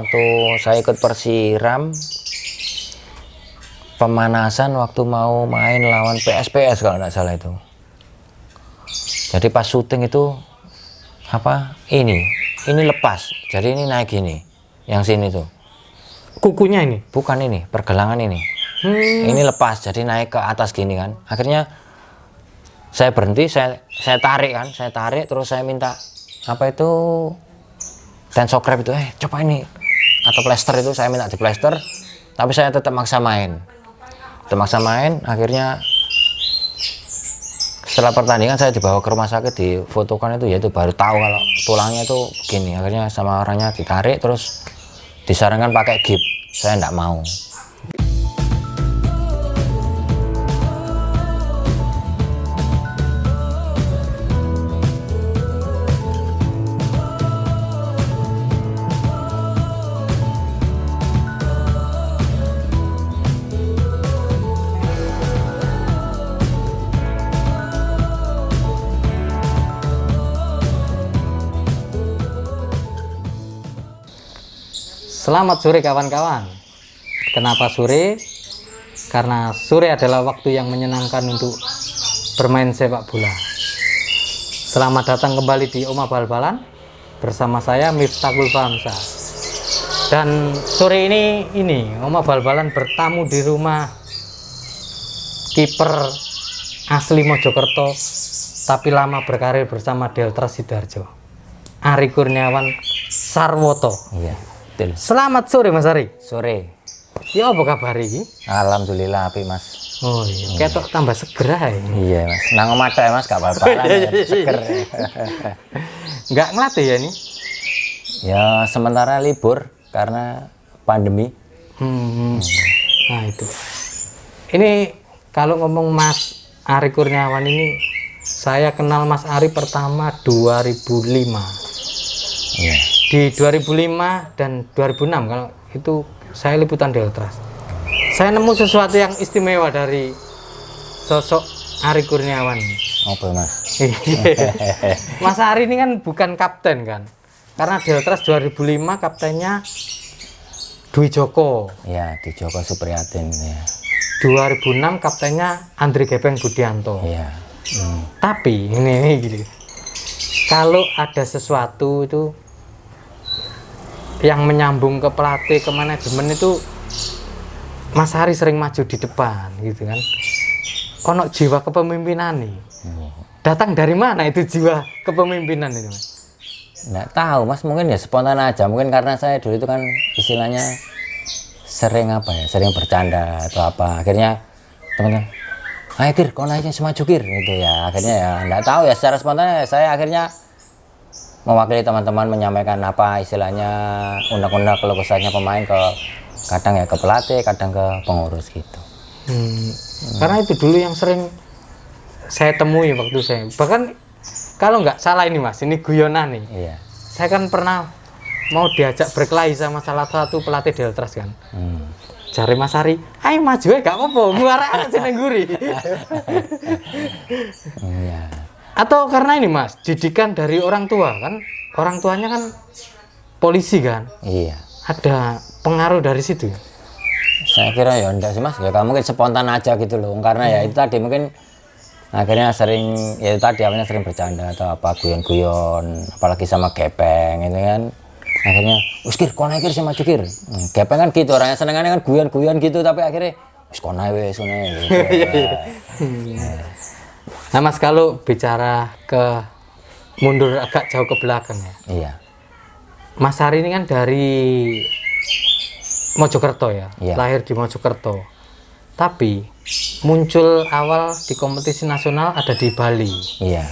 waktu saya ikut Persiram pemanasan waktu mau main lawan PSPS kalau nggak salah itu. Jadi pas syuting itu ini lepas, jadi ini naik gini, yang sini tuh Kukunya ini? bukan, ini pergelangan ini. Ini lepas, jadi naik ke atas gini kan. Akhirnya saya berhenti, saya tarik kan, terus saya minta tensokrep itu, coba ini, atau plester itu saya minta di plester, tapi saya tetap maksa main. Akhirnya setelah pertandingan saya dibawa ke rumah sakit, difotokan itu, yaitu baru tahu kalau tulangnya itu begini. Akhirnya sama orangnya ditarik, terus disarankan pakai gip, saya enggak mau. Selamat sore kawan-kawan. Kenapa sore? Karena sore adalah waktu yang menyenangkan untuk bermain sepak bola. Selamat datang kembali di Oma Bal-Balan bersama saya Miftahul Famsa. Dan sore ini Oma Bal-Balan bertamu di rumah kiper asli Mojokerto tapi lama berkarir bersama Delta Sidoarjo, Ari Kurniawan Sarwoto. Iya, betul. Selamat sore Mas Ari. Sore. Ya apa kabar ini? Alhamdulillah apik Mas. Oh iya, ketok tambah seger ae. Iya Mas, nang omah tok Mas, gak bal-balan ya, seger. Nggak ngelatih ya ini? Ya sementara libur karena pandemi. Nah itu. Ini kalau ngomong Mas Ari Kurniawan ini, saya kenal Mas Ari pertama 2005. Iya. Di 2005 dan 2006 kalau itu saya liputan Deltras. Saya nemu sesuatu yang istimewa dari sosok Ari Kurniawan. Apa Mas? Mas Ari ini kan bukan kapten kan? Karena Deltras 2005 kaptennya Dwi Joko. Ya, di Joko Supriyatin ya. 2006 kaptennya Andri Gepeng Budianto. Iya. Tapi ini gini. Kalau ada sesuatu itu yang menyambung ke pelatih, ke manajemen itu Mas Ari sering maju di depan gitu kan. Ono jiwa kepemimpinan nih. Datang dari mana itu jiwa kepemimpinan itu Mas? Nggak tahu Mas, mungkin ya spontan aja. Mungkin karena saya dulu itu kan istilahnya sering bercanda atau apa. Akhirnya teman-teman, ayo Kir, kau naiknya semaju Kir gitu ya. Akhirnya ya nggak tahu ya, secara spontan saya akhirnya mewakili teman-teman menyampaikan apa istilahnya unek-unek keluh kesahnya pemain kadang ya ke pelatih, kadang ke pengurus gitu. Karena itu dulu yang sering saya temui waktu saya, bahkan kalau nggak salah ini Mas, ini guyonan nih. Iya. Saya kan pernah mau diajak berkelahi sama salah satu pelatih Deltras kan. Cari Mas Ari, ayo maju ya gak apa-apa, muara jeneng guri. Iya. Atau karena ini Mas, didikan dari orang tua kan, orang tuanya kan polisi kan. Iya. Ada pengaruh dari situ. Saya kira ya enggak sih Mas, ya mungkin spontan aja gitu loh. Karena ya itu tadi mungkin akhirnya sering, ya itu tadi awalnya sering bercanda atau apa, guyon-guyon, apalagi sama Gepeng itu kan. Akhirnya, "Uskir, kau naik Kir sama Kir." Gepeng kan gitu, orangnya senengannya kan guyon-guyon gitu, tapi akhirnya wis kau naik wis gitu. Nah Mas, kalau bicara ke mundur agak jauh ke belakang ya. Iya. Mas Ari ini kan dari Mojokerto ya, Iya. lahir di Mojokerto. Tapi muncul awal di kompetisi nasional ada di Bali. Iya.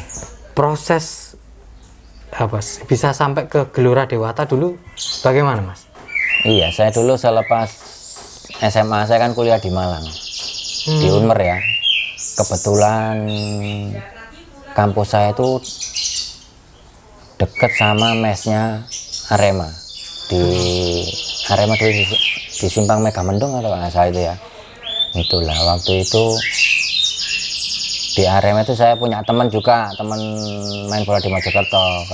Proses apa bisa sampai ke Gelora Dewata dulu bagaimana Mas? Iya, saya dulu selepas SMA saya kan kuliah di Malang. Di Unmer ya. Kebetulan kampus saya itu deket sama mesnya Arema. Di Arema di Simpang Megamendung atau nggak salah itu ya. Itulah waktu itu di Arema itu saya punya teman juga, teman main bola di Mojokerto.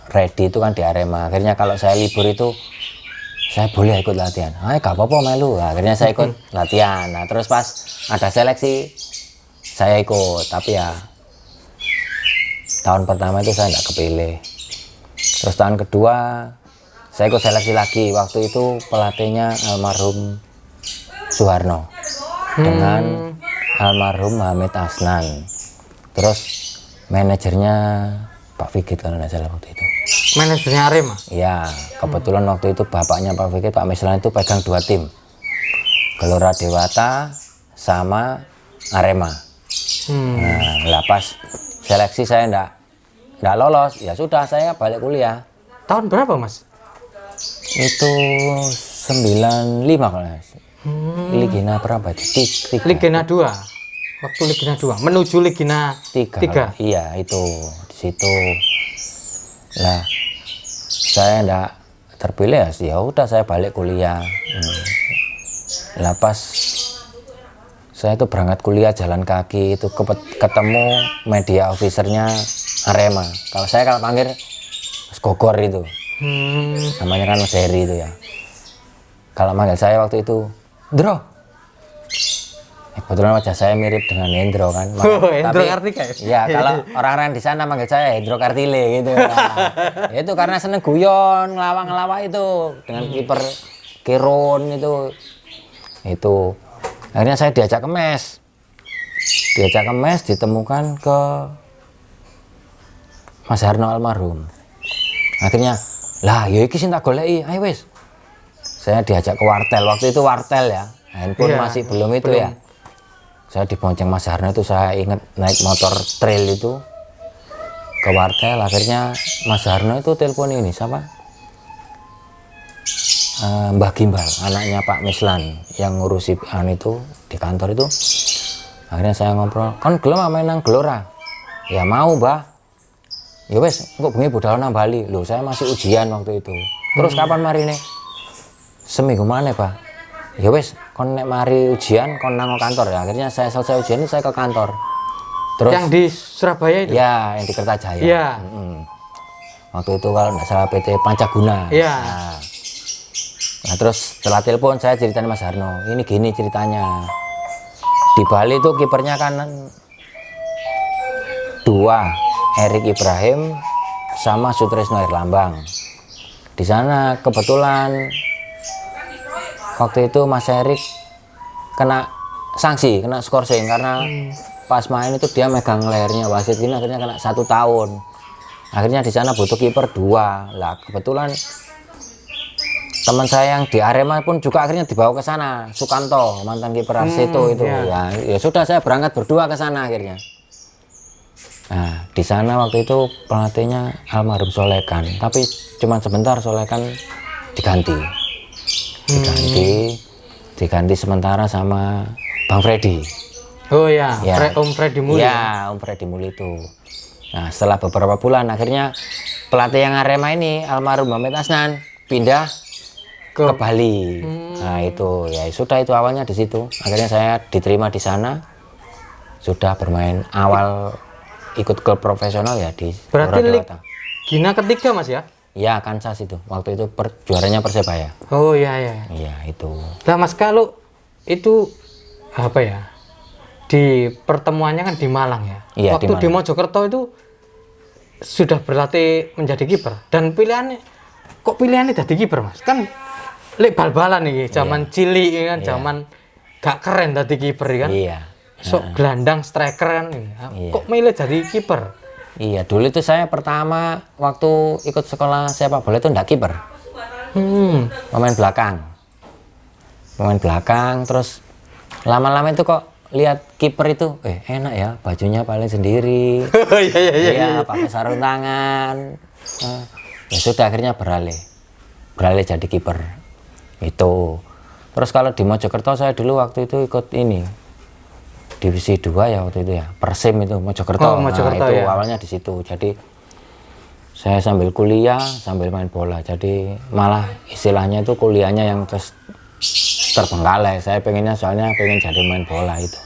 Ready itu kan di Arema. Akhirnya kalau saya libur itu saya boleh ikut latihan. Gak apa-apa melu. Akhirnya saya ikut latihan. Nah terus pas ada seleksi saya ikut, tapi ya tahun pertama itu saya nggak kepilih. Terus tahun kedua saya ikut seleksi lagi. Waktu itu pelatihnya almarhum Soeharno dengan almarhum Hamid Asnan. Terus manajernya Pak Vigit kalau nggak salah waktu itu. Manajernya Arema? Iya, kebetulan waktu itu bapaknya Pak Vigit, Pak Mislan itu pegang 2 tim. Gelora Dewata sama Arema. Nah, pas seleksi saya nggak lolos, ya sudah saya balik kuliah. Tahun berapa Mas? Itu 95 kalau nggak salah. Ligina berapa? Ligina 2. Waktu Ligina 2 menuju Ligina 3. Iya, itu di situ. Lah, saya nggak terpilih ya udah saya balik kuliah. Lah pas saya itu berangkat kuliah jalan kaki itu ketemu media officernya Arema. Kalau panggil Mas Gogor itu. Namanya kan Mas Heri itu ya. Kalau manggil saya waktu itu, Ndro. Kebetulan wajah saya mirip dengan Hendro kan. Hendro Kartika ya? Iya, kalau orang-orang di sana manggil saya Hendro Kartile gitu. Nah, itu karena seneng guyon, ngelawak itu dengan kiper Kirun itu. Itu. Akhirnya saya diajak ke mes. Ditemukan ke Mas Harno almarhum. Akhirnya, lah ya iki sing tak goleki, ayo wis. Saya diajak ke wartel. Waktu itu wartel ya. Handphone masih belum itu ya. Saya dibonceng Mas Harno itu, saya ingat naik motor trail itu ke wartel. Akhirnya Mas Harno itu telepon ini siapa? Mbah Gimbal, anaknya Pak Mislan yang ngurusi itu di kantor itu. Akhirnya saya ngobrol, kan gelem main nang Gelora? Ya mau, Mbah. Ya wes, kok bengi budal nang Bali. Loh, saya masih ujian waktu itu. Terus kapan marine? Seminggu mana, Pak? Ya wes, kon nek mari ujian kon nang kantor ya. Akhirnya saya selesai ujian itu saya ke kantor. Terus yang di Surabaya itu? Ya, yang di Kertajaya. Iya. Waktu itu kalau nggak salah PT Pancaguna. Iya. Nah terus setelah telepon saya ceritain Mas Harno, ini gini ceritanya. Di Bali itu kipernya kan 2, Erik Ibrahim sama Sutrisno Herlambang. Di sana kebetulan waktu itu Mas Erik kena sanksi, kena skorsing karena pas main itu dia megang lehernya wasit ini, akhirnya kena 1 tahun. Akhirnya di sana butuh kiper 2. Lah kebetulan teman saya yang di Arema pun juga akhirnya dibawa ke sana, Sukanto, mantan kiper Arseto itu. Ya sudah saya berangkat berdua ke sana akhirnya. Nah, di sana waktu itu pelatihnya almarhum Solekan, tapi cuma sebentar Solekan diganti. Diganti sementara sama Bang Freddy. Oh ya, Om Freddy Muli. Ya, Om Freddy Muli itu. Nah, setelah beberapa bulan akhirnya pelatih yang Arema ini almarhum Hamid Asnan pindah ke Bali. Nah itu ya sudah, itu awalnya di situ. Akhirnya saya diterima di sana, sudah bermain awal ikut klub profesional ya di berarti Ligina ketiga Mas ya? Ya Kansas itu waktu itu juaranya Persebaya. Oh iya itu. Nah Mas, kalau itu apa ya, di pertemuannya kan di Malang ya, waktu di Mojokerto itu sudah berlatih menjadi kiper, dan pilihannya jadi kiper Mas? Kan lek bal-balan nih, zaman cilik kan, zaman gak keren tadi kiper kan. Sok gelandang striker kan. Kok milih jadi kiper? Iya, dulu itu saya pertama waktu ikut sekolah sepak bola itu enggak kiper. Pemain belakang, terus lama-lama itu kok lihat kiper itu enak ya, bajunya paling sendiri. Iya, pakai sarung tangan. Ya sudah akhirnya beralih jadi kiper. Itu. Terus kalau di Mojokerto saya dulu waktu itu ikut ini divisi 2 ya waktu itu ya, Persim itu Mojokerto. Nah, itu awalnya di situ. Jadi saya sambil kuliah sambil main bola. Jadi malah istilahnya itu kuliahnya yang terbengkalai. Saya soalnya pengen jadi main bola itu.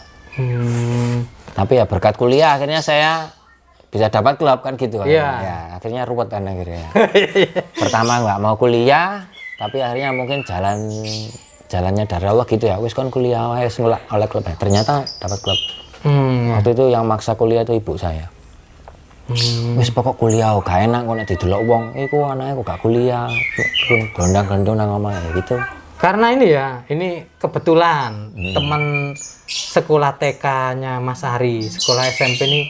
Tapi ya berkat kuliah akhirnya saya bisa dapat klub kan gitu kan. Ya, akhirnya ruwet kan akhirnya. Pertama nggak mau kuliah, tapi akhirnya mungkin jalannya dari Allah gitu ya, wis kon kuliah wae wis oleh klub. Ternyata dapat klub. Waktu itu yang maksa kuliah itu ibu saya. Wis pokok kuliah gak enak kok nek didelok wong iku anake kok gak kuliah, gondang-gondong nang omah gitu. Karena ini ya, ini kebetulan teman sekolah TK-nya Mas Ari, sekolah SMP ini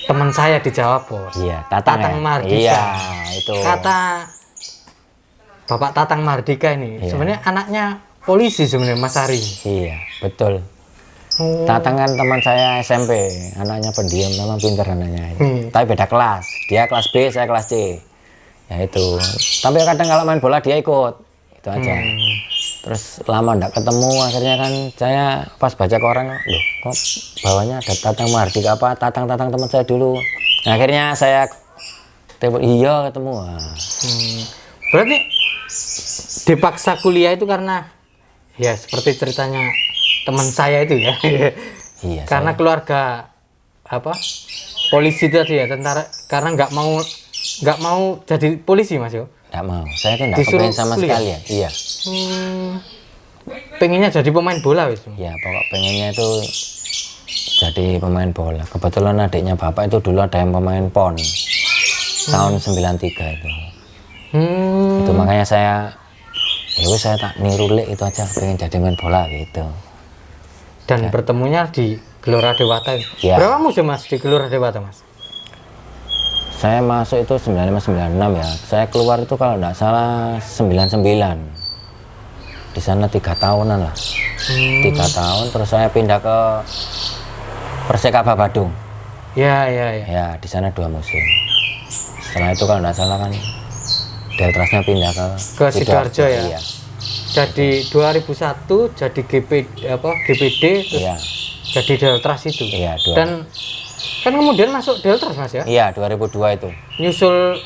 teman saya di Jawa Pos. Iya, Tatang Mardika. Iya, itu. Kata Bapak Tatang Mardika ini, sebenarnya anaknya polisi sebenarnya Mas Ari. Iya, betul. Tatang kan teman saya SMP, anaknya pendiam, memang pintar anaknya. Tapi beda kelas, dia kelas B, saya kelas C. Ya itu. Tapi kadang kalau main bola dia ikut, itu aja. Terus lama ndak ketemu, akhirnya kan saya pas baca koran, loh kok bawahnya ada Tatang Mardika apa? Tatang teman saya dulu. Nah, akhirnya saya telepon, iya ketemu. Berarti dipaksa kuliah itu karena ya seperti ceritanya teman saya itu ya. Iya. Karena keluarga apa polisi tadi ya, tentara, karena nggak mau jadi polisi Mas yo. Nggak mau, saya tuh nggak kepengen sama kuliah? sekali ya. Iya. Pengennya jadi pemain bola wis. Ya pokok pengennya itu jadi pemain bola. Kebetulan adiknya bapak itu dulu ada yang pemain PON tahun 93 itu. Itu makanya saya ya wis saya tak niru lek itu aja, pengen jadi main bola gitu. Dan bertemunya di Gelora Dewata. Ya. Berapa musim Mas di Gelora Dewata Mas? Saya masuk itu 95-96 ya. Saya keluar itu kalau nggak salah 99. Di sana 3 tahunan lah. 3 tahun terus saya pindah ke Persikaba Badung. Ya. Ya di sana 2 musim. Setelah itu kalau nggak salah kan Deltrasnya pindah ke Sidoarjo ya. Iya. Jadi 2001 jadi GPD terus Iya. jadi Deltras itu. Iya, Dan kan kemudian masuk Deltras Mas ya. Iya 2002 itu.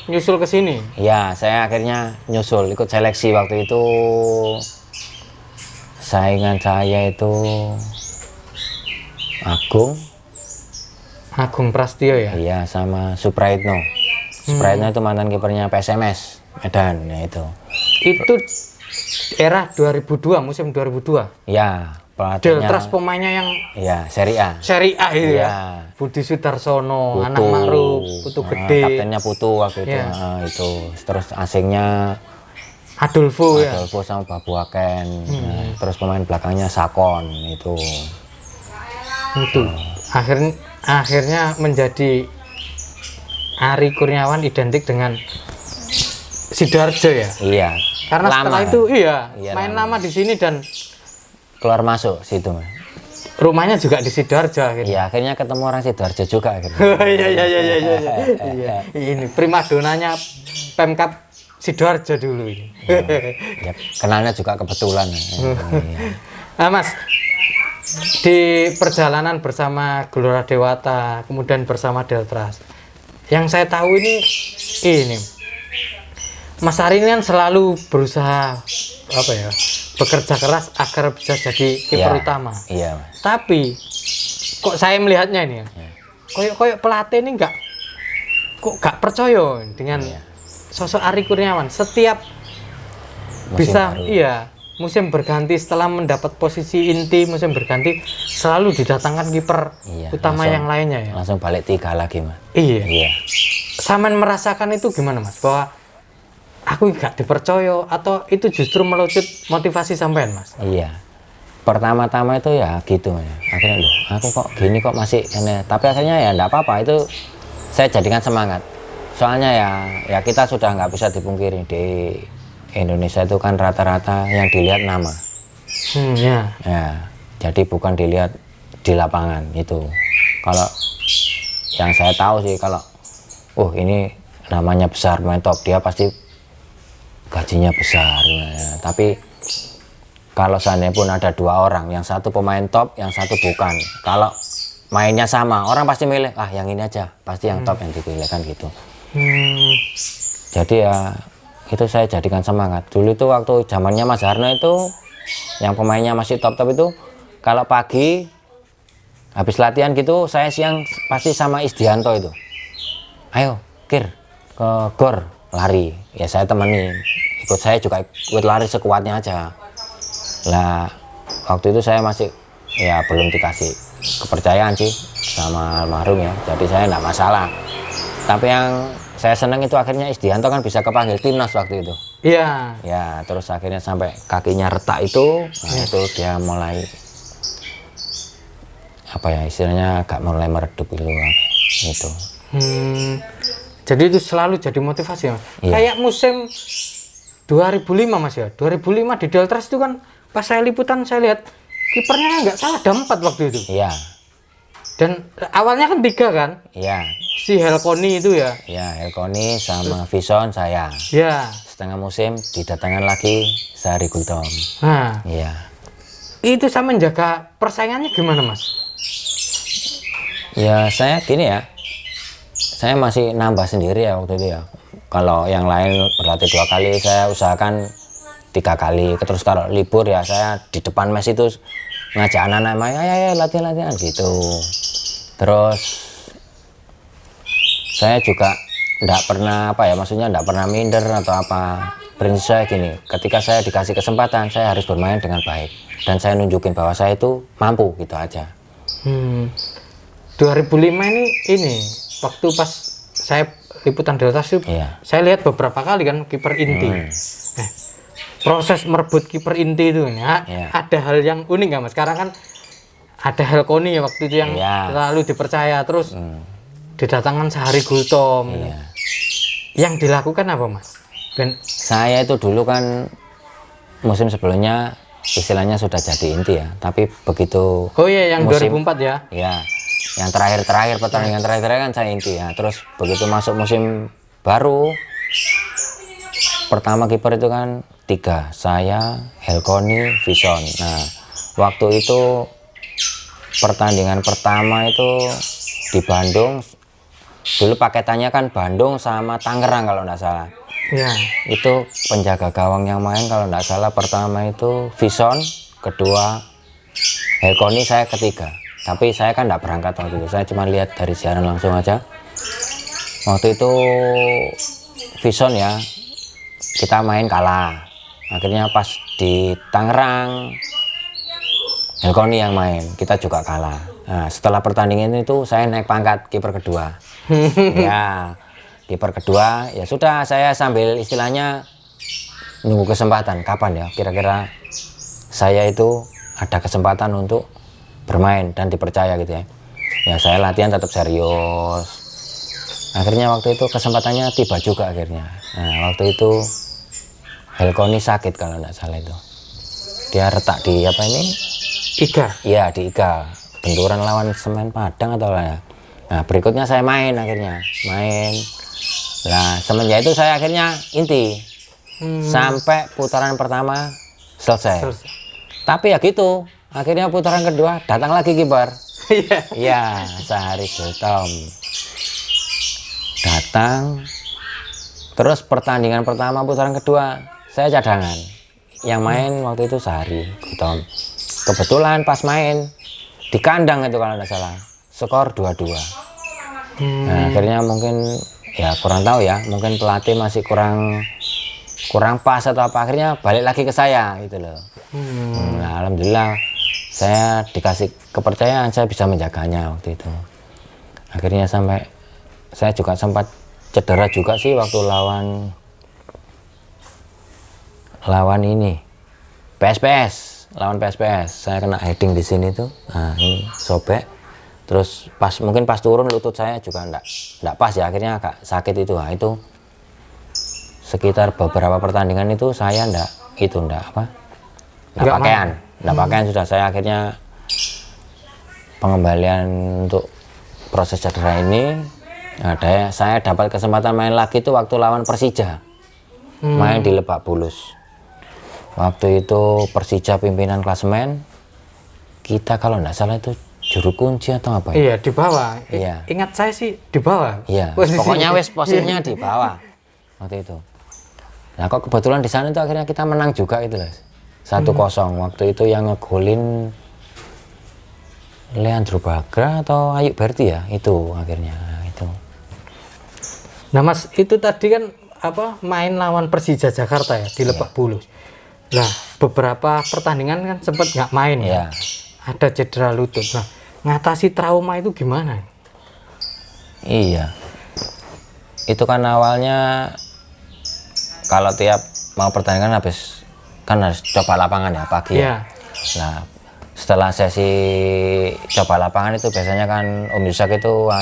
Nyusul ke sini. Ya, saya akhirnya nyusul ikut seleksi waktu itu. Saingan saya itu Agung Prastio ya. Iya, sama Supraitno. Supraitno itu mantan kipernya PSMS Medan, ya itu. Itu era 2002, musim 2002. Ya, pelatihnya. Deltras pemainnya yang Ya, Serie A. Serie A itu Iya. ya. Budi Sudarsono, Putu. Anak Ma'ruf, Putu Gede, Kaptennya Putu waktu itu. Iya. Itu. Terus asingnya Adolfo ya. Adolfo sama Babu Aken. Nah, terus pemain belakangnya Sakon itu. Itu. Akhirnya menjadi Ari Kurniawan identik dengan Sidoarjo ya. Iya. Karena Lama, setelah kan? itu Iya, main lama di sini dan keluar masuk situ, Mas. rumahnya juga di Sidoarjo akhirnya. Iya, akhirnya ketemu orang Sidoarjo juga akhirnya. Iya. Ini primadonanya Pemkab Sidoarjo dulu ini. Ya, kenalnya juga kebetulan. Iya. Nah, Mas, di perjalanan bersama Gelora Dewata, kemudian bersama Deltras, yang saya tahu ini Mas Ari ini kan selalu berusaha bekerja keras agar bisa jadi kiper Iya. utama. Iya, Mas. Tapi kok saya melihatnya ini ya, koyok pelatih ini gak percaya dengan sosok Ari Kurniawan. Setiap Musim baru. Musim berganti, setelah mendapat posisi inti musim berganti selalu didatangkan kiper utama langsung- yang lainnya ya. Langsung balik 3 lagi, Mas. Iya. Iya. Saman merasakan itu gimana Mas? Bahwa aku gak dipercaya atau itu justru melucut motivasi sampean Mas? Iya. Pertama-tama itu ya gitu, Mas. Akhirnya loh, aku kok gini kok masih ini. Tapi akhirnya ya enggak apa-apa, itu saya jadikan semangat. Soalnya ya kita sudah nggak bisa dipungkiri di Indonesia itu kan rata-rata yang dilihat nama. Ya. Ya, jadi bukan dilihat di lapangan itu. Kalau yang saya tahu sih kalau ini namanya besar main top, dia pasti gajinya besar. Ya. Tapi kalau seandainya pun ada 2 orang, yang satu pemain top, yang satu bukan. Kalau mainnya sama, orang pasti milih yang ini aja, pasti yang top yang dipilih kan gitu. Jadi ya itu saya jadikan semangat. Dulu itu waktu zamannya Mas Harno itu yang pemainnya masih top-top itu, kalau pagi habis latihan gitu saya siang pasti sama Isdianto itu, ayo Kir ke gor lari, ya saya temenin saya juga ikut lari sekuatnya aja. Lah waktu itu saya masih ya belum dikasih kepercayaan sih sama almarhum ya, jadi saya enggak masalah. Tapi yang saya seneng itu akhirnya Isdianto kan bisa kepanggil timnas waktu itu. Iya. Ya, terus akhirnya sampai kakinya retak itu, nah itu dia mulai apa ya istilahnya agak mulai meredup itu. Jadi itu selalu jadi motivasi Mas. Iya. Kayak musim 2005 Mas ya. 2005 di Deltras itu kan pas saya liputan saya lihat kipernya nggak salah ada 4 waktu itu. Iya, Dan awalnya kan 3 kan. iya, Si Helkoni itu ya. ya Elkoni sama Vison saya. Ya. Setengah musim didatangkan lagi Sari Gultom. Nah, Iya. itu sama menjaga persaingannya gimana Mas? Ya saya gini ya, saya masih nambah sendiri ya waktu itu ya. Kalau yang lain berlatih 2 kali, saya usahakan 3 kali. Terus kalau libur ya saya di depan mes itu ngajak anak-anak main, ya latihan-latihan gitu. Terus saya juga enggak pernah apa ya, maksudnya enggak pernah minder atau apa. Prinsip saya gini, ketika saya dikasih kesempatan, saya harus bermain dengan baik. Dan saya nunjukin bahwa saya itu mampu gitu aja. 2005 ini waktu pas saya liputan Delta itu Iya. saya lihat beberapa kali kan kiper inti. Proses merebut kiper inti itu Iya. ada hal yang unik nggak Mas? Sekarang kan ada Helkoni ya waktu itu yang Iya. terlalu dipercaya terus didatangkan Sehari Gultom. Iya. Yang dilakukan apa Mas? Ben, Saya itu dulu kan musim sebelumnya istilahnya sudah jadi inti ya, tapi begitu oh iya yang musim- 2004 ya. ya yang terakhir pertandingan terakhir kan saya inti ya. Terus begitu masuk musim baru, pertama kiper itu kan 3, saya, Helkoni, Vison. Nah waktu itu pertandingan pertama itu di Bandung, dulu paketannya kan Bandung sama Tangerang kalau nggak salah. Ya. Itu penjaga gawang yang main kalau nggak salah pertama itu Vison, kedua Helkoni, saya ketiga. Tapi saya kan nggak berangkat waktu itu, saya cuma lihat dari siaran langsung aja. Waktu itu Vison ya, kita main kalah. Akhirnya pas di Tangerang, Helkoni yang main, kita juga kalah. Nah, setelah pertandingan itu saya naik pangkat kiper kedua. Ya, kiper kedua ya sudah, saya sambil istilahnya nunggu kesempatan kapan ya kira-kira saya itu ada kesempatan untuk bermain dan dipercaya gitu ya. Ya saya latihan tetap serius. Akhirnya waktu itu kesempatannya tiba juga akhirnya. Nah waktu itu Helkoni sakit kalau nggak salah itu. Dia retak di apa ini? Iga. Iya di iga. Benturan lawan Semen Padang atau apa ya. Nah berikutnya saya main akhirnya. Main. Nah semenjak itu saya akhirnya inti. Sampai putaran pertama selesai. Tapi ya gitu. Akhirnya putaran kedua datang lagi kiper. Iya. Iya, Sehari Gultom datang. Terus pertandingan pertama putaran kedua saya cadangan. Yang main waktu itu Sehari Gultom. Kebetulan pas main di kandang itu kalau nggak salah, skor 2-2. Nah, akhirnya mungkin ya kurang tahu ya, mungkin pelatih masih kurang pas atau apa, akhirnya balik lagi ke saya gitu loh. Nah, alhamdulillah saya dikasih kepercayaan, saya bisa menjaganya waktu itu. Akhirnya sampai saya juga sempat cedera juga sih waktu lawan ini PSPS, lawan PSPS. Saya kena heading di sini tuh. Nah, ini sobek. Terus mungkin pas turun lutut saya juga enggak pas ya, akhirnya agak sakit itu. Nah, itu sekitar beberapa pertandingan itu saya enggak pakaian sudah. Saya akhirnya pengembalian untuk proses cedera ini. Nah, saya dapat kesempatan main lagi itu waktu lawan Persija, main di Lebak Bulus. Waktu itu Persija pimpinan klasemen, kita kalau nggak salah itu juru kunci atau apa ya? Iya di bawah. Iya. Ingat saya sih di bawah. Iya. Pokoknya posisinya di bawah waktu itu. Nah kok kebetulan di sana itu akhirnya kita menang juga itu lah. 1-0. Waktu itu yang ngegolin Leandro Bagra atau Ayub Berti ya, itu akhirnya. Nah, itu. Nah Mas, itu tadi kan main lawan Persija Jakarta ya di Lebak Bulus. Nah, beberapa pertandingan kan sempat nggak main ya. Iya. Ada cedera lutut. Nah, ngatasi trauma itu gimana? Iya. Itu kan awalnya kalau tiap mau pertandingan habis kan harus coba lapangan ya pagi ya. Nah, setelah sesi coba lapangan itu biasanya kan Om Yusak itu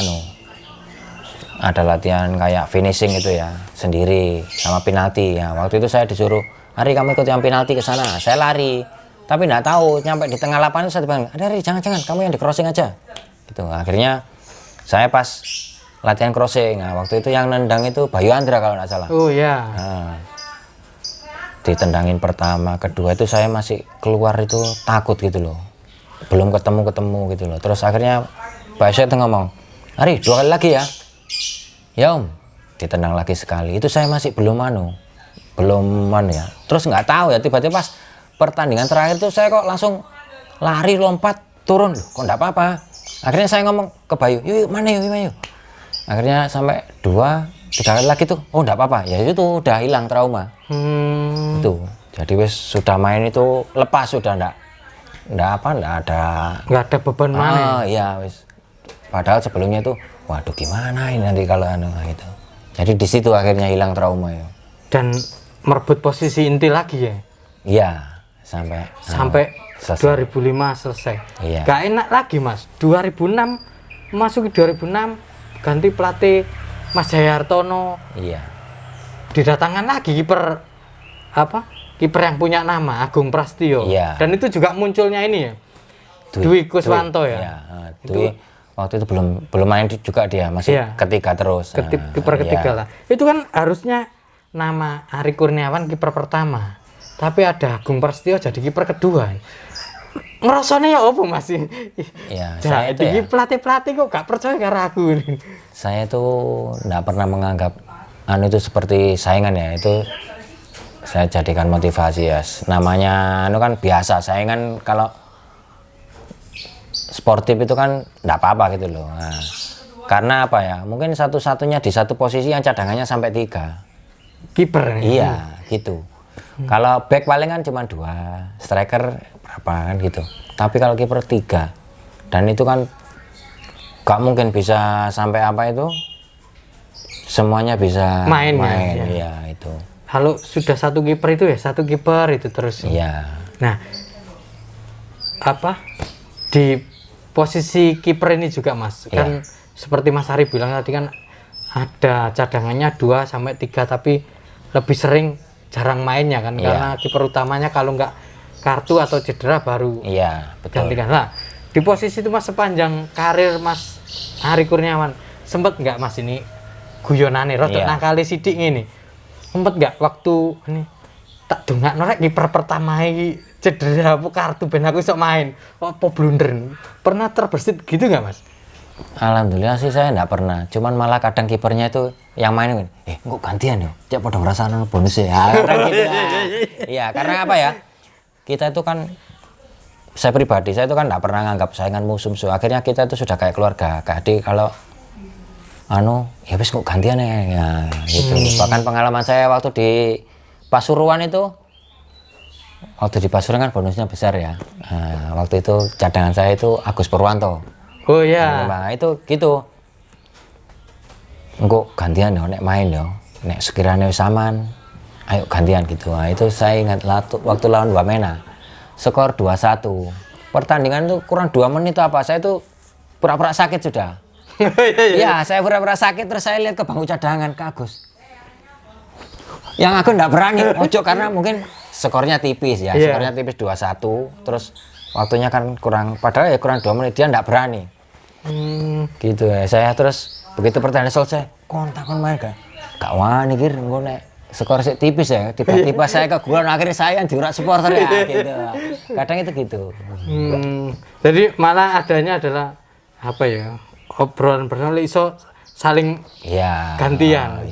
ada latihan kayak finishing itu ya sendiri sama penalti ya. Waktu itu saya disuruh, "Hari kamu ikut yang penalti ke sana." Saya lari, tapi nggak tahu nyampe di tengah lapangan saya bilang, "Hari jangan kamu yang di crossing aja." Gitu. Akhirnya saya pas latihan crossing. Nah, waktu itu yang nendang itu Bayu Andra kalau nggak salah. Oh ya. Nah, ditendangin pertama, kedua itu saya masih keluar itu takut gitu loh. Belum ketemu gitu loh. Terus akhirnya Pak Yusuf itu ngomong, "Hari 2 kali lagi ya." Ya Om, ditendang lagi sekali. Itu saya masih belum ya. Terus nggak tahu ya, tiba-tiba pas pertandingan terakhir tuh saya kok langsung lari lompat turun loh, kok nggak apa-apa. Akhirnya saya ngomong ke Bayu, yuk mana yuk. Akhirnya sampai 2-3 kali lagi tuh, oh nggak apa-apa. Ya itu udah hilang trauma. Itu. Jadi wis sudah main itu lepas, sudah nggak ada beban mana. Iya wis. Padahal sebelumnya tuh, waduh gimana ini nanti kalau gitu. Jadi di situ akhirnya hilang trauma ya. Dan merebut posisi inti lagi ya. Iya, sampai 2005 selesai. Iya. Gak enak lagi Mas. 2006 masuk ke 2006 ganti pelatih Mas Jayartono. Iya. Didatangkan lagi kiper yang punya nama Agung Prastio. Iya. Dan itu juga munculnya ini ya. Dwi Kuswanto ya. Iya, Dwi waktu itu belum main juga dia, masih ketiga terus. Kiper ketiga lah. Itu kan harusnya nama Ari Kurniawan kiper pertama. Tapi ada Agung Prastio jadi kiper kedua. Ngerasanya ya apa Mas? Iya, saya itu ya. Pelatih kok gak percaya karo aku. Saya tuh enggak pernah menganggap itu seperti saingan ya. Itu saya jadikan motivasi ya. Namanya kan biasa, saingan kalau sportif itu kan enggak apa-apa gitu loh. Nah, karena apa ya? Mungkin satu-satunya di satu posisi yang cadangannya sampai 3. Kiper. Iya, gitu. Kalau back paling kan cuma 2, striker berapa kan gitu. Tapi kalau kiper 3, dan itu kan gak mungkin bisa sampai apa itu, semuanya bisa main ya itu. Kalau sudah satu kiper itu ya satu kiper itu terus. Iya. Nah, di posisi kiper ini juga Mas, kan seperti Mas Ari bilang tadi kan ada cadangannya 2 sampai 3 tapi lebih sering jarang mainnya kan karena kiper utamanya kalau nggak kartu atau cedera baru gantikan. Nah, di posisi itu Mas sepanjang karir Mas Ari Kurniawan sempet nggak Mas ini guyonane rodok nakali sidik ini, sempet nggak waktu ini tak dongak norek kiper pertama ini cedera apa kartu ben aku sok main apa blunder, pernah terbersit gitu nggak Mas? Alhamdulillah sih saya enggak pernah, cuman malah kadang kipernya itu yang main kok gantian ya, cek pada ngerasain bonus ya, karena gitu ya. Karena apa ya, kita itu kan, saya pribadi, saya itu kan enggak pernah nganggap saingan musuh, akhirnya kita itu sudah kayak keluarga, adik kalau ya wis kok gantian ya gitu. Bahkan pengalaman saya waktu di Pasuruan itu, waktu di Pasuruan kan bonusnya besar ya. Nah, waktu itu cadangan saya itu Agus Purwanto. Oh ya. Nah, itu gitu. Engko gantian yo nek main yo. Nek sekiranya saman, ayo gantian gitu. Nah, itu saya ingat waktu lawan Wamena. Skor 2-1. Pertandingan itu kurang 2 menit apa. Saya itu pura-pura sakit sudah. Iya, saya pura-pura sakit terus saya lihat ke bangku cadangan ke Agus. Yang aku enggak berani ojo karena mungkin skornya tipis ya. Skornya tipis 2-1. Terus waktunya kan padahal ya kurang 2 menit, dia enggak berani. Gitu ya. Saya terus begitu pertandingan selesai, kontak main gak wani kir nek skor sik tipis ya, tiba-tiba saya ke gol, akhirnya saya yang diurak supporter ya gitu. Kadang itu gitu. Jadi malah adanya adalah obrolan bersama iso saling gantian,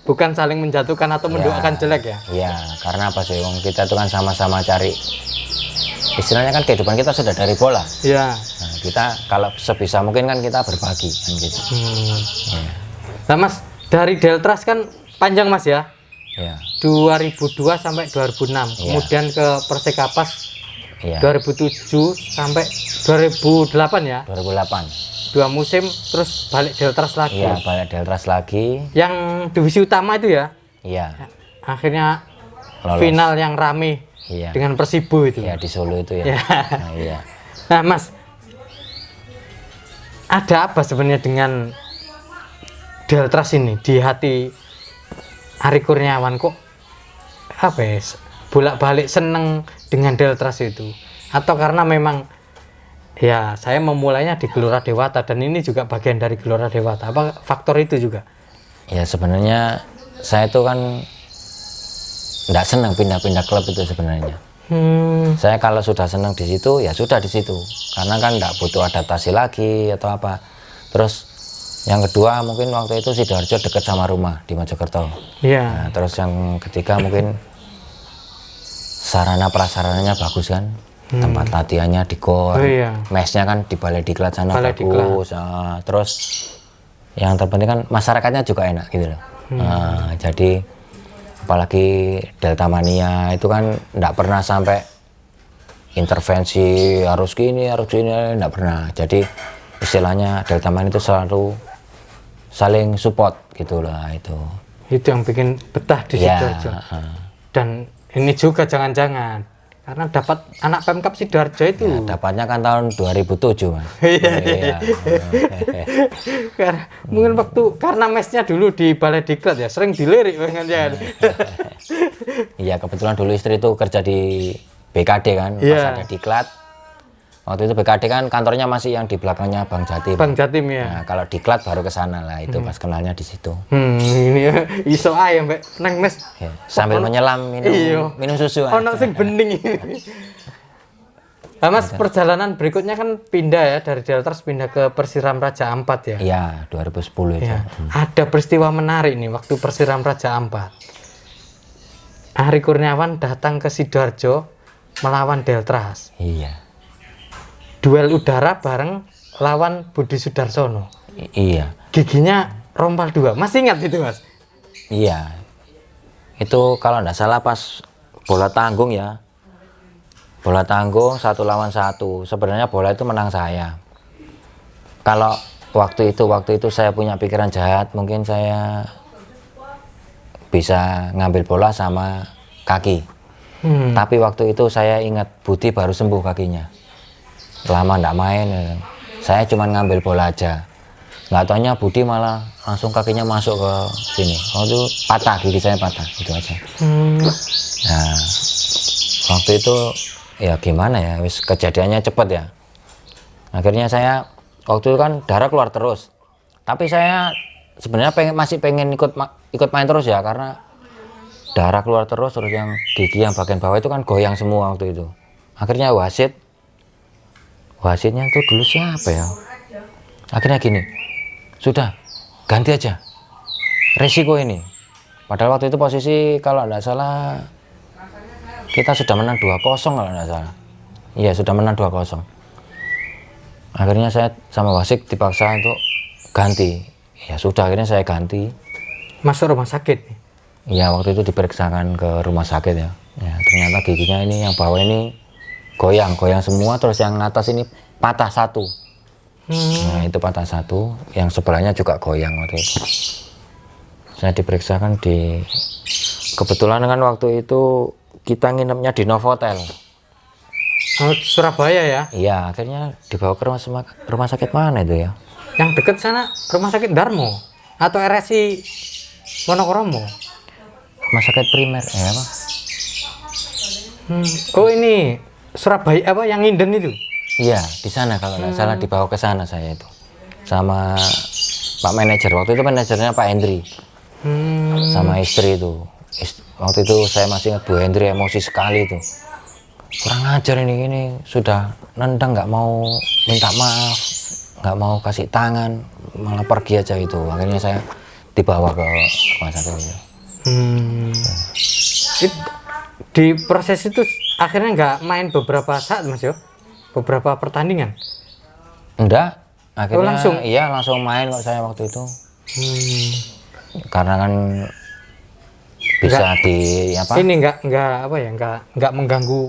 bukan saling menjatuhkan atau mendoakan jelek ya. Iya, karena apa sih kita tuh kan sama-sama cari, istilahnya kan kehidupan kita sudah dari bola. Iya. Nah, kita kalau sebisa mungkin kan kita berbagi kan gitu. Nah Mas, dari Deltras kan panjang Mas ya. Iya. 2002 sampai 2006. Iya. Kemudian ke Persekapas Iya. 2007 sampai 2008 ya. 2008. 2 musim terus balik Deltras lagi. Iya, balik Deltras lagi. Yang divisi utama itu ya. Iya. Akhirnya Lolos. final yang rame Iya. dengan Persibo itu. Iya, di Solo itu ya. Iya. Nah, iya. Nah, Mas, ada apa sebenarnya dengan Deltras ini di hati Ari Kurniawan kok apa ya, bolak-balik seneng dengan Deltras itu? Atau karena memang ya saya memulainya di Gelora Dewata dan ini juga bagian dari Gelora Dewata, apa faktor itu juga? Ya sebenarnya saya itu kan nggak senang pindah-pindah klub itu sebenarnya. Saya kalau sudah senang di situ ya sudah di situ, karena kan nggak butuh adaptasi lagi atau apa. Terus yang kedua mungkin waktu itu Sidoarjo dekat sama rumah di Mojokerto. Iya. Nah, terus yang ketiga mungkin sarana prasarananya bagus kan, tempat latihannya di gor, Oh, iya. mesnya kan di Balai Diklat sana Balai bagus. Nah, terus yang terpenting kan masyarakatnya juga enak gitu loh. Nah, jadi apalagi Delta Mania itu kan enggak pernah sampai intervensi harus gini enggak pernah. Jadi istilahnya Delta Mania itu selalu saling support gitulah itu. Itu yang bikin betah di Ya, Sidoarjo. Dan ini juga jangan-jangan karena dapat anak Pemkap Sidoarjo itu. ya, dapatnya kan tahun 2007 Mas. Iya. Karena mungkin waktu karena mesnya dulu di Balai Diklat ya sering dilirik banget. Iya, kebetulan dulu istri itu kerja di BKD kan, pas Iya. ada Diklat. Waktu itu BKD kan kantornya masih yang di belakangnya Bang Jatim. Bang Jatim ya. Nah, kalau Diklat baru ke sana lah, itu pas kenalnya di situ. Ini ya iso ae mbak nang mes. Ya, sambil menyelam Iya. minum susu. Ono sing bening. Nah, Mas, perjalanan berikutnya kan pindah ya dari Deltras pindah ke Persiram Raja Ampat ya. Iya, 2010 itu. Ya. Ada peristiwa menarik nih waktu Persiram Raja Ampat. Ari Kurniawan datang ke Sidoarjo melawan Deltras. Iya. Duel udara bareng lawan Budi Sudarsono. Iya. Giginya rompal 2. Masih ingat itu, Mas? Iya. Itu kalau enggak salah pas bola tanggung ya. Bola tanggung 1 lawan 1. Sebenarnya bola itu menang saya. Kalau waktu itu saya punya pikiran jahat, mungkin saya bisa ngambil bola sama kaki. Tapi waktu itu saya ingat Budi baru sembuh kakinya. Lama nggak main, ya. Saya cuma ngambil bola aja. Nggak taunya Budi malah langsung kakinya masuk ke sini. Waktu itu patah, gigi saya patah, itu aja. Nah, waktu itu ya gimana ya, wis kejadiannya cepet ya. Akhirnya saya waktu itu kan darah keluar terus. Tapi saya sebenarnya masih pengen ikut main terus ya, karena darah keluar terus yang gigi yang bagian bawah itu kan goyang semua waktu itu. Akhirnya wasitnya tuh dulu siapa ya, akhirnya gini, sudah ganti aja resiko ini, padahal waktu itu posisi kalau nggak salah kita sudah menang 2-0 kalau nggak salah. Iya, sudah menang 2-0. Akhirnya saya sama wasit dipaksa untuk ganti. Ya sudah, akhirnya saya ganti. Masuk rumah sakit. Iya, waktu itu diperiksakan ke rumah sakit ya. Ya, ternyata giginya ini yang bawah ini goyang semua, terus yang atas ini patah 1. Nah, itu patah 1, yang sebelahnya juga goyang waktu itu. Saya diperiksakan kebetulan kan waktu itu kita nginepnya di Novotel. Oh, Surabaya ya? Iya, akhirnya dibawa ke rumah sakit mana itu ya? Yang dekat sana rumah sakit Darmo atau RSI Wonokromo? Rumah sakit primer apa? Oh, ini Surabaya apa yang Inden itu? Iya, di sana kalau nggak salah dibawa ke sana saya itu. Sama Pak manajer, waktu itu manajernya Pak Hendri. Sama istri itu. Waktu itu saya masih ingat Bu Hendri emosi sekali itu. Kurang ajar ini sudah nendang, nggak mau minta maaf, nggak mau kasih tangan, malah pergi aja itu. Akhirnya saya dibawa ke rumah sakit itu. Di proses itu akhirnya nggak main beberapa saat Mas yo? Beberapa pertandingan? Enggak, akhirnya langsung? Iya langsung main kok saya waktu itu. Karena kan bisa di apa? Ini enggak apa ya, enggak mengganggu.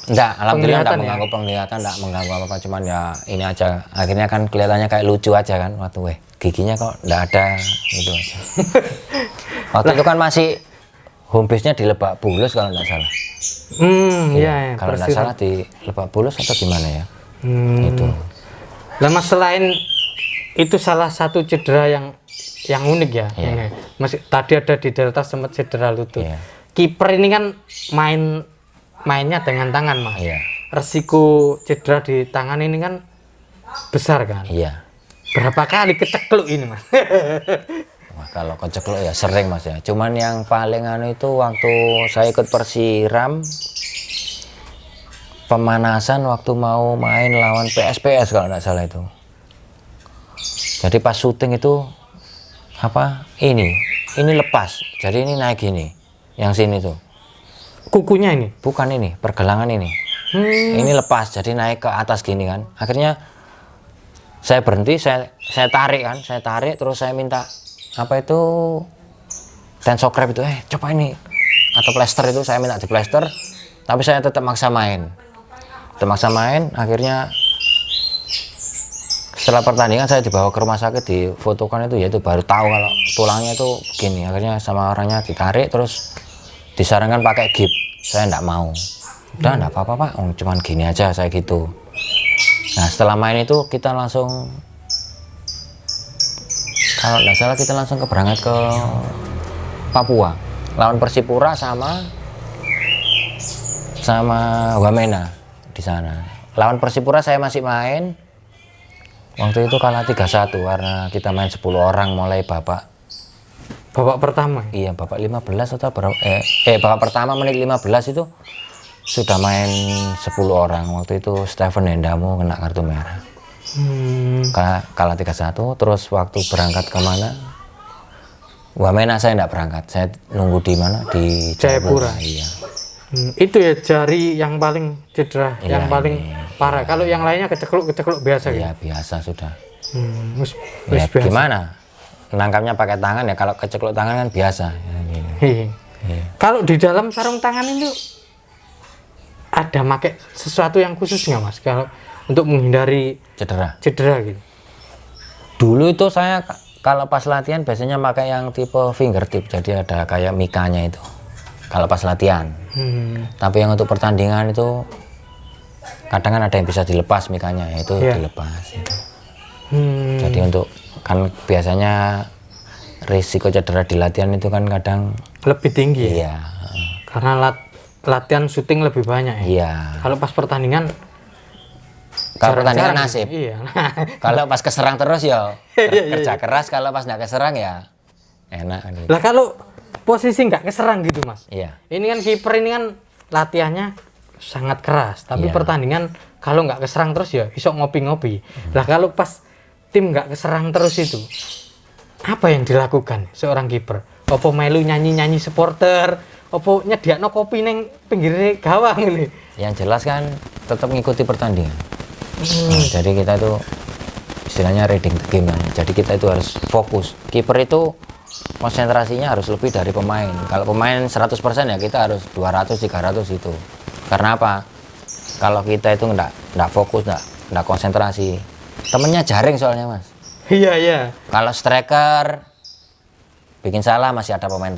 Enggak, alhamdulillah enggak Penglihatan ya? mengganggu penglihatan, enggak mengganggu apa-apa, cuman ya ini aja. Akhirnya kan kelihatannya kayak lucu aja kan. Waktu giginya kok enggak ada gitu aja. Waktu itu kan masih home base-nya di Lebak Bulus kalau enggak salah. Iya, Kalau enggak salah di Lebak Bulus atau gimana ya? Itu. Lah Mas, selain itu salah satu cedera yang unik ya. Iya. Ini. Masih tadi ada di Delta sempat cedera lutut. Iya. Kiper ini kan mainnya dengan tangan, Mas. Iya. Resiko cedera di tangan ini kan besar kan. Iya. Berapa kali kecekluk ini, Mas? Wah, kalau kecekluk ya sering Mas ya. Cuman yang paling anu itu waktu saya ikut Persiram pemanasan waktu mau main lawan PSPS kalau nggak salah itu. Jadi pas syuting itu apa? Ini lepas. Jadi ini naik gini. Yang sini tuh. Kukunya ini. Bukan ini, pergelangan ini. Ini lepas. Jadi naik ke atas gini kan. Akhirnya saya berhenti, saya tarik kan. Saya tarik terus saya minta apa itu tensokrep itu coba ini atau plester itu saya minta di plester, tapi saya tetap maksa main akhirnya setelah pertandingan saya dibawa ke rumah sakit difotokan itu, yaitu baru tahu kalau tulangnya itu begini. Akhirnya sama orangnya ditarik terus disarankan pakai gip. Saya enggak mau, udah enggak apa-apa Pak, cuman gini aja saya gitu. Nah setelah main itu kita langsung, kalau nggak salah kita langsung berangkat ke Papua lawan Persipura sama Wamena di sana. Lawan Persipura saya masih main. Waktu itu kalah 3-1 karena kita main 10 orang mulai babak pertama. Iya, babak 15 atau berapa? Babak pertama menit 15 itu sudah main 10 orang. Waktu itu Steven Hendamu kena kartu merah. Kalah 3-1. Terus waktu berangkat kemana? Wamena saya enggak berangkat, saya nunggu di mana, di Jayapura. Iya. Itu ya jari yang paling cedera, Iya, yang paling parah. Kalau yang lainnya kecekluk biasa gitu. Iya biasa sudah. Wis Ya, biasa. gimana nangkapnya pakai tangan ya, kalau kecekluk tangan kan biasa ya, gitu. Iya. Kalau di dalam sarung tangan itu ada pakai sesuatu yang khusus nggak Mas, kalau untuk menghindari Cedera gitu? dulu itu saya kalau pas latihan biasanya pakai yang tipe fingertip, jadi ada kayak mikanya itu kalau pas latihan. Tapi yang untuk pertandingan itu kadang kan ada yang bisa dilepas mikanya, itu dilepas itu. Jadi untuk kan biasanya risiko cedera di latihan itu kan kadang lebih tinggi. Iya. Karena latihan syuting lebih banyak ya. Iya. Kalau pas pertandingan, Kalau pertandingan jarang-jarang. nasib. Iya. Kalau pas keserang terus ya kerja keras, kalau pas nggak keserang ya enak gitu. Lah kalau posisi nggak keserang gitu Mas. Iya. Ini kan kiper ini kan latihannya sangat keras, tapi Iya. pertandingan kalau nggak keserang terus ya isok ngopi-ngopi. Lah kalau pas tim nggak keserang terus itu, apa yang dilakukan seorang kiper? Opo melu nyanyi-nyanyi supporter, opo nyediakno kopi neng pinggir gawang ini? Yang jelas kan tetap ngikuti pertandingan. Nah, jadi kita itu istilahnya reading the game kan. Jadi kita itu harus fokus. Kiper itu konsentrasinya harus lebih dari pemain. Kalau pemain 100% ya kita harus 200 300 itu. Karena apa? Kalau kita itu enggak fokus, enggak konsentrasi, temennya jaring soalnya Mas. Iya iya. Kalau striker bikin salah masih ada pemain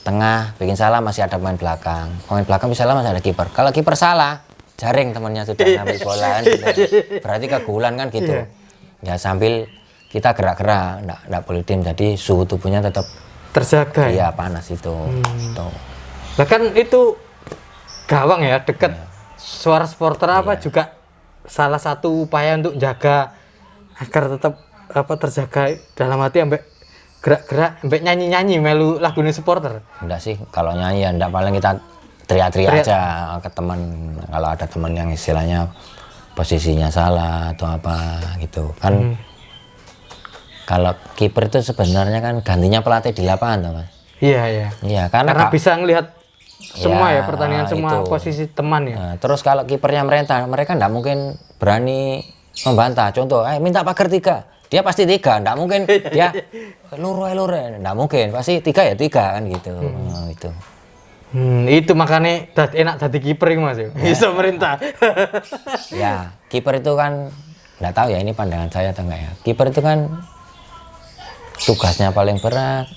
tengah bikin salah masih ada pemain belakang bisa salah masih ada kiper. Kalau kiper salah, jaring temennya sudah ngambil bola kan, sudah. Berarti kegulan kan gitu. Ya sambil kita gerak-gerak, enggak boleh diam, jadi suhu tubuhnya tetap Terjaga. iya panas itu. Tuh. Bahkan itu gawang ya, dekat suara supporter apa juga salah satu upaya untuk jaga agar tetap apa terjaga dalam hati, ambek gerak-gerak, ambek nyanyi-nyanyi melu lagu supporter. Enggak sih, kalau nyanyi ya enggak, paling kita teriak-teriak aja ke teman. Kalau ada teman yang istilahnya posisinya salah atau apa gitu kan. Kalau kiper itu sebenarnya kan gantinya pelatih di lapangan tuh Mas. Iya iya. Iya, Karena bisa ngelihat semua Ya, ya pertandingan, semua itu. posisi teman ya. Nah, terus kalau kipernya mereka enggak mungkin berani membantah. Contoh, minta pagar 3, dia pasti 3, nggak mungkin dia loro nggak mungkin, pasti 3 ya 3 kan gitu. Itu. Itu makanya enak jadi kiper Mas ya. Bisa merintah. Ya, kiper itu kan nggak tahu ya ini pandangan saya atau enggak ya. Kiper itu kan tugasnya paling berat.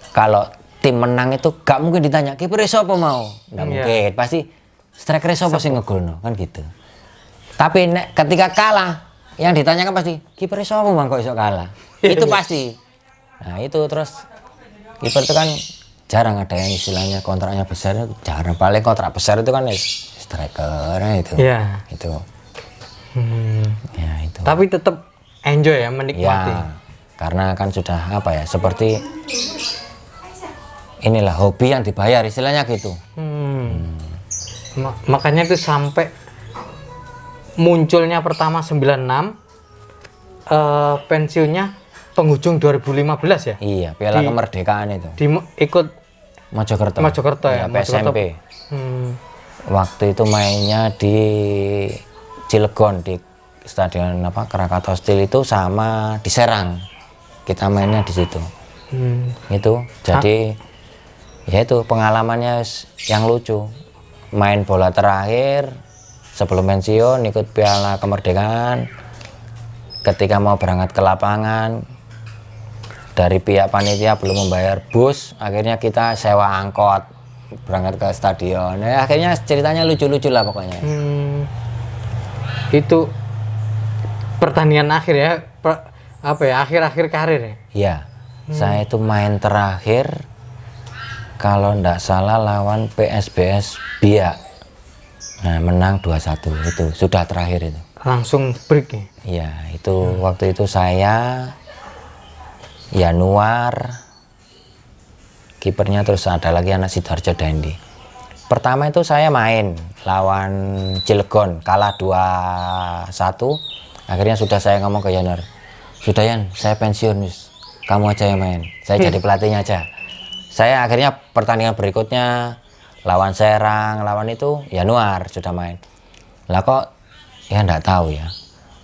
Kalau tim menang itu gak mungkin ditanya kiper siapa mau, nggak mungkin. Pasti striker siapa sih ngegolno kan gitu. Tapi ketika kalah, yang ditanyakan pasti kiper siapa bang kok iso kalah. Itu pasti. Nah itu terus kiper itu kan jarang ada yang istilahnya kontraknya besar, jarang. Paling kontrak besar itu kan striker itu. Iya. Itu. Ya itu. Tapi tetap enjoy ya, menikmati. Ya, karena kan sudah apa ya, seperti inilah hobi yang dibayar istilahnya gitu. Makanya itu sampai munculnya pertama 96, pensiunnya penghujung 2015 ya? Iya, Piala Kemerdekaan itu. Ikut Mojokerto ya, PSMP. Mojokerto. Waktu itu mainnya di Cilegon di stadion Krakatau Steel itu sama di Serang. Kita mainnya di situ. Itu jadi ya itu pengalamannya yang lucu. Main bola terakhir sebelum pensiun ikut Piala Kemerdekaan. Ketika mau berangkat ke lapangan dari pihak panitia belum membayar bus, akhirnya kita sewa angkot berangkat ke stadion. Ya, akhirnya ceritanya lucu-lucu lah pokoknya. Itu pertandingan akhir ya, akhir-akhir karir ya? Iya, saya itu main terakhir kalau ndak salah lawan PSBS Biak. Nah, menang 2-1 itu sudah terakhir itu. Langsung break ya? Iya, itu waktu itu saya Yanuar, kipernya terus ada lagi anak Sidoarjo Dandi. Pertama itu saya main lawan Cilegon, kalah 2-1. Akhirnya sudah saya ngomong ke Yanuar, sudah Yan, saya pensiun, kamu aja yang main, saya jadi pelatihnya aja. Saya akhirnya pertandingan berikutnya lawan Serang, lawan itu Yanuar sudah main. Lah kok ya enggak tahu ya.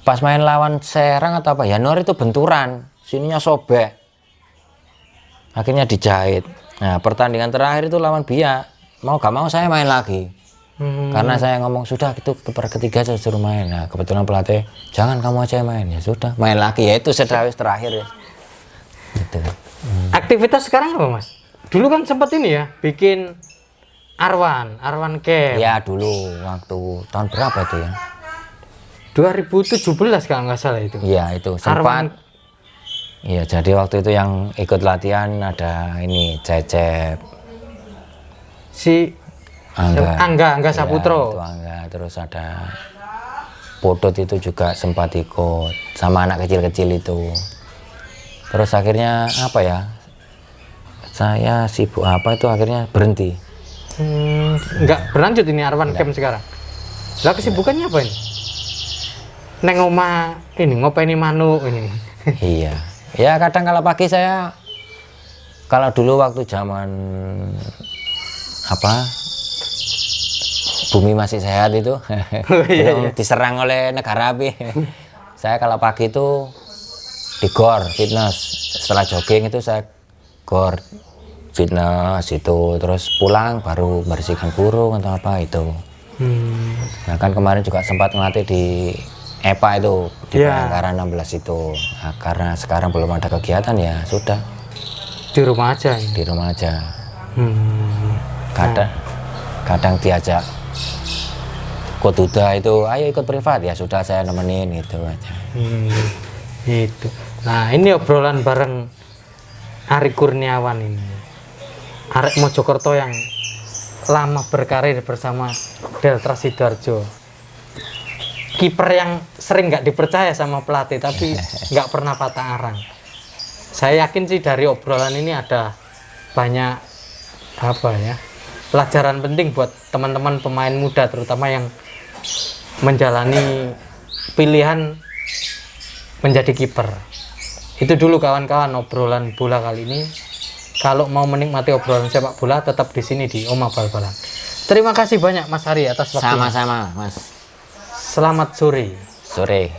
Pas main lawan Serang atau apa, Yanuar itu benturan, sininya sobek. Akhirnya dijahit. Nah, pertandingan terakhir itu lawan Biak. Mau gak mau saya main lagi. Karena saya ngomong sudah itu kiper ketiga saya suruh main. Nah, kebetulan pelatih, jangan kamu aja yang main. Ya sudah, main lagi. Ya itu terakhir ya. Gitu. Aktivitas sekarang apa Mas? Dulu kan sempat ini ya, bikin Arwan Camp. Ya dulu waktu tahun berapa itu ya? 2017 kalau nggak salah itu. Iya itu sempat. Iya jadi waktu itu yang ikut latihan ada ini Cecep, si Angga Saputro. Ya, itu Angga, terus ada Podot itu juga sempat ikut sama anak kecil-kecil itu. Terus akhirnya apa ya? Saya sibuk apa itu akhirnya berhenti. Nggak berlanjut ini Arwan Camp sekarang. Lah kesibukannya apa ini? Neng oma ini ngopeni manuk ini. Iya. Ya kadang kalau pagi saya kalau dulu waktu zaman bumi masih sehat itu belum diserang oleh negara api. Saya kalau pagi itu di gor fitness. Setelah jogging itu saya gor fitness itu, terus pulang baru bersihkan burung atau apa itu. Nah kan kemarin juga sempat ngelatih di EPA itu di Bayangkara 16 itu. Nah, karena sekarang belum ada kegiatan ya sudah di rumah aja. Di rumah aja. Kadang diajak Koduda itu ayo ikut privat ya sudah saya nemenin gitu aja. Itu. Nah ini obrolan bareng Ari Kurniawan ini. Arek Mojokerto yang lama berkarir bersama Delta Sidoarjo. Kiper yang sering nggak dipercaya sama pelatih tapi nggak pernah patah arang. Saya yakin sih dari obrolan ini ada banyak pelajaran penting buat teman-teman pemain muda terutama yang menjalani pilihan menjadi kiper. Itu dulu kawan-kawan obrolan bola kali ini. Kalau mau menikmati obrolan sepak bola tetap di sini di Oma Bal-Balan. Terima kasih banyak Mas Ari atas waktunya. Sama-sama Mas. Selamat sore. Sore.